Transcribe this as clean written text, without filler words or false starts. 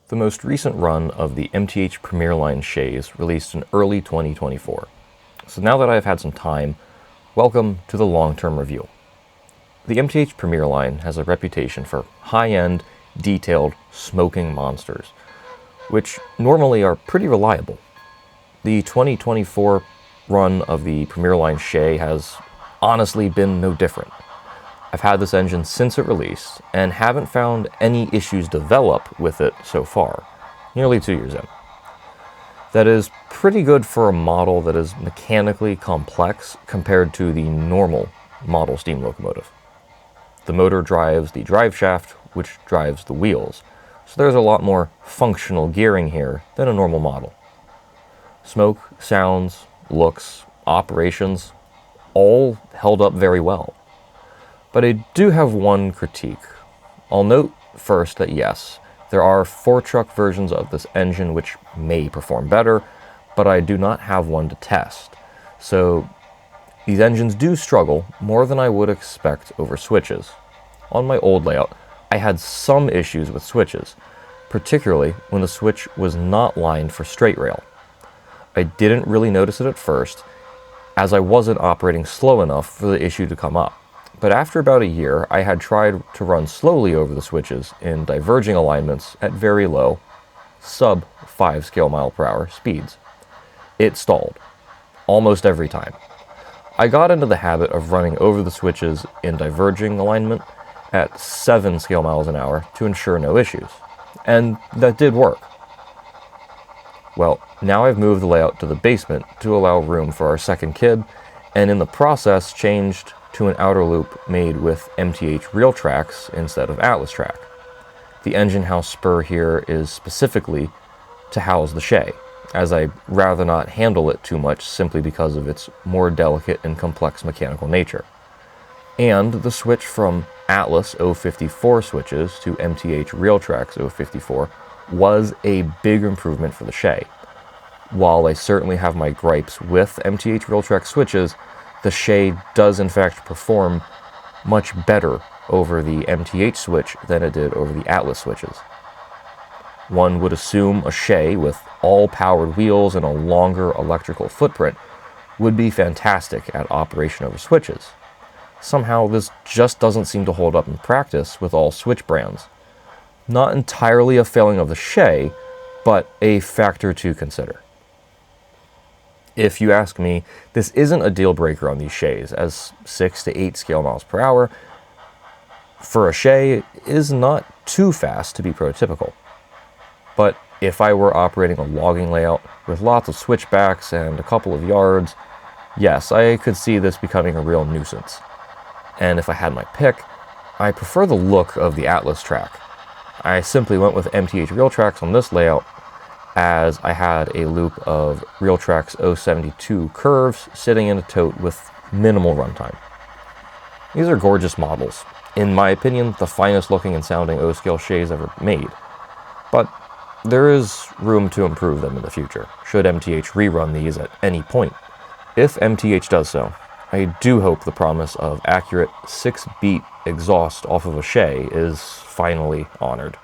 The most recent run of the MTH Premier Line Shays released in early 2024. So now that I've had some time, welcome to the long-term review. The MTH Premier Line has a reputation for high-end, detailed, smoking monsters, which normally are pretty reliable. The 2024 run of the Premier Line Shay has honestly been no different. I've had this engine since it released and haven't found any issues develop with it so far, nearly 2 years in. That is pretty good for a model that is mechanically complex compared to the normal model steam locomotive. The motor drives the drive shaft, which drives the wheels, so there's a lot more functional gearing here than a normal model. Smoke, sounds, looks, operations, all held up very well. But I do have one critique. I'll note first that yes, there are 4-truck versions of this engine which may perform better, but I do not have one to test. So these engines do struggle more than I would expect over switches. On my old layout, I had some issues with switches, particularly when the switch was not lined for straight rail. I didn't really notice it at first, as I wasn't operating slow enough for the issue to come up. But after about a year, I had tried to run slowly over the switches in diverging alignments at very low, sub 5 scale mile per hour speeds. It stalled, almost every time. I got into the habit of running over the switches in diverging alignment at 7 scale miles an hour to ensure no issues. And that did work. Well, now I've moved the layout to the basement to allow room for our second kid, and in the process changed to an outer loop made with MTH real tracks instead of Atlas track. The engine house spur here is specifically to house the Shay, as I'd rather not handle it too much simply because of its more delicate and complex mechanical nature. And the switch from Atlas 054 switches to MTH real tracks 054 was a big improvement for the Shay. While I certainly have my gripes with MTH real track switches, the Shay does in fact perform much better over the MTH switch than it did over the Atlas switches. One would assume a Shay with all powered wheels and a longer electrical footprint would be fantastic at operation over switches. Somehow this just doesn't seem to hold up in practice with all switch brands. Not entirely a failing of the Shay, but a factor to consider. If you ask me, this isn't a deal breaker on these Shays, as 6 to 8 scale miles per hour for a Shay is not too fast to be prototypical. But if I were operating a logging layout with lots of switchbacks and a couple of yards, yes, I could see this becoming a real nuisance. And if I had my pick, I prefer the look of the Atlas track. I simply went with MTH real tracks on this layout, as I had a loop of real tracks 072 curves sitting in a tote with minimal runtime. These are gorgeous models. In my opinion, the finest looking and sounding O-scale Shays ever made. But there is room to improve them in the future, should MTH rerun these at any point. If MTH does so, I do hope the promise of accurate 6-beat exhaust off of a Shay is finally honored.